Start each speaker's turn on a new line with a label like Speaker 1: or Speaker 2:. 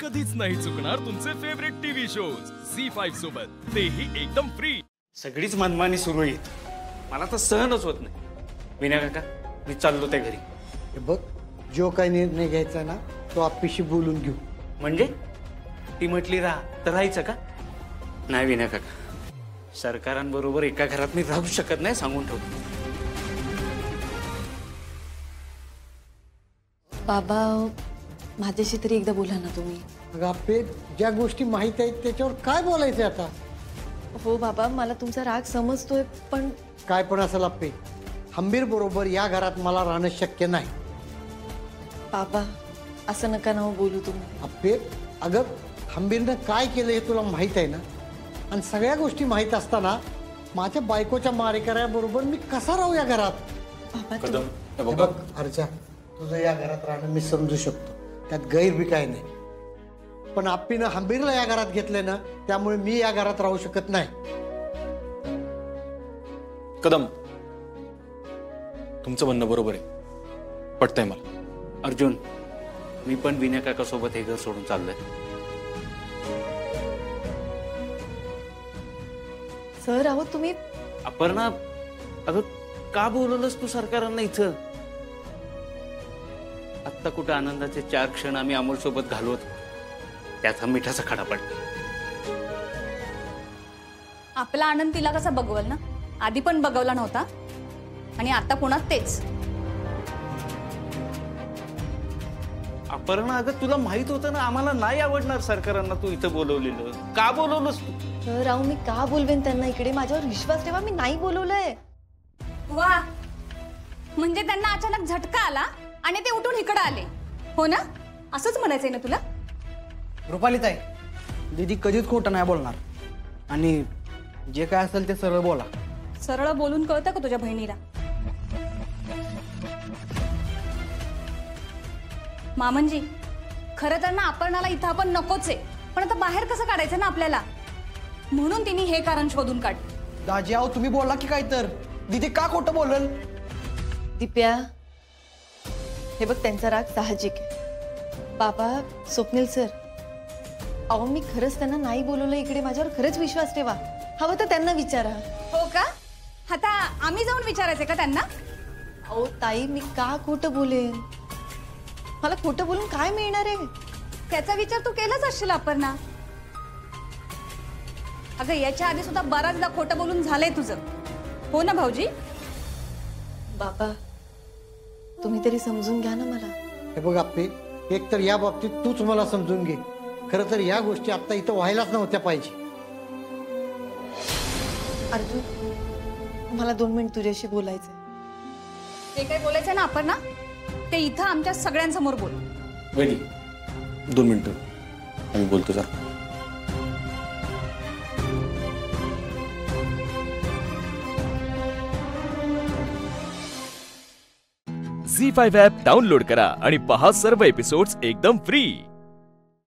Speaker 1: कधीच नाही चुकणार तुमचे फेवरेट टीव्ही शोज झी5 सोबत, तेही एकदम फ्री।
Speaker 2: सगळीच मनमानी सुरू आहे, मला तर सहनच होत नाही। विनय काका, मी चाललो त्या घरी।
Speaker 3: हे बघ, जो काही निर्णय घ्यायचा ना तो आपल्याशी बोलून घेऊ।
Speaker 2: म्हणजे ती म्हटली राहा तर राहायचं का? नाही विनय काका, सरकारांबरोबर एका घरात मी राहू शकत नाही, सांगून ठेवतो।
Speaker 4: बाबा, माझ्याशी तरी एकदा बोला ना तुम्ही।
Speaker 3: अगं आपे, ज्या गोष्टी माहीत आहेत त्याच्यावर काय बोलायचं आता?
Speaker 4: हो बाबा, मला तुमचा राग समजतोय, पण
Speaker 3: काय पण असेल आपे, हंबीर बरोबर या घरात मला राहणं शक्य नाही।
Speaker 4: बाबा, असं नका ना बोलू तुम्ही।
Speaker 3: आपे, अगं हंबीरनं काय केलं हे तुला माहीत आहे ना, आणि सगळ्या गोष्टी माहीत असताना माझ्या बायकोच्या मारेकऱ्याबरोबर मी कसा राहू या घरात?
Speaker 4: बाबा
Speaker 3: हे बघ अर्चा, तुझं या घरात राहणं मी समजू शकतो, त्यात गैर बी काय नाही, पण आप्पीनं हंबीरला या घरात घेतलंय ना, त्यामुळे मी या घरात राहू शकत नाही।
Speaker 5: कदम, तुमचं म्हणणं बरोबर आहे, पटतंय मला।
Speaker 2: अर्जुन, मी पण विनय काका सोबत हे घर सोडून चाललोय।
Speaker 4: सर, आहो तुम्ही
Speaker 2: अपर्णा, अगं का बोलवलंस तू सरकारांना इथं? आत्ता कुठं आनंदाचे 4 क्षण आम्ही अमोल सोबत घालवत, त्याचा मिठाचा खडा पडला।
Speaker 6: आपला आनंद तिला कसा बघवल ना, आधी पण बघवला नव्हता आणि आता पुन्हा तेच।
Speaker 2: अपर्णा, अगं तुला माहित होतं ना आम्हाला नाही आवडणार सरकारांना तू इथं बोलवलेलं, का बोलवलंस तू?
Speaker 4: सर, आहो मी का बोलवेन त्यांना इकडे? माझ्यावर विश्वास ठेवा, मी नाही बोलवलंय।
Speaker 6: वा, म्हणजे त्यांना अचानक झटका आला आणि ते उठून इकडे आले, हो ना? असंच म्हणायचंय ना तुला?
Speaker 7: रुपालीताई, दीदी कधीच खोटं नाही बोलणार, आणि जे काय असेल ते सरळ बोला।
Speaker 6: सरळ बोलून कळतं का तुझ्या बहिणीला? मामनजी, खरं तर ना अपर्णाला इथं आपण नकोच आहे, पण आता बाहेर कसं काढायचं ना आपल्याला, म्हणून तिने हे कारण शोधून काढलं।
Speaker 7: दाजी, आहो तुम्ही बोला की काय तर, दीदी का खोटं बोलल?
Speaker 4: दिप्या, हे बघ, त्यांचा राग साहजिक आहे। बाबा, स्वप्नील सर, अहो मी खरंच त्यांना नाही बोलवलं इकडे, माझ्यावर खरंच विश्वास ठेवा, हवं तर त्यांना विचारा।
Speaker 6: हो का? आता आम्ही जाऊन विचारायचं का त्यांना?
Speaker 4: अहो ताई, मी का खोटं बोलेन? मला खोटं बोलून काय मिळणार आहे?
Speaker 6: त्याचा विचार तू केलाच असशील अपर्णा। अगं याच्या आधी सुद्धा बराचदा खोटं बोलून झालंय तुझं, हो ना भाऊजी?
Speaker 4: बाबा, तुम्ही तरी समजून घ्या ना मला।
Speaker 3: हे बघ आप्पे, एक तर या बाबतीत तूच मला समजून घे, खरं तर या गोष्टी आता इथं व्हायलाच नव्हत्या पाहिजे।
Speaker 4: अर्जुन, मला 2 मिनिट तुझ्याशी बोलायचंय।
Speaker 6: ते काय बोलायचंय ना अपर्णा, ते इथं आमच्या सगळ्यांसमोर बोल।
Speaker 5: वहिनी, 2 मिनिटं आम्ही बोलतो जा।
Speaker 1: झी5 ॲप डाउनलोड करा आणि पहा सर्व एपिसोड्स एकदम फ्री।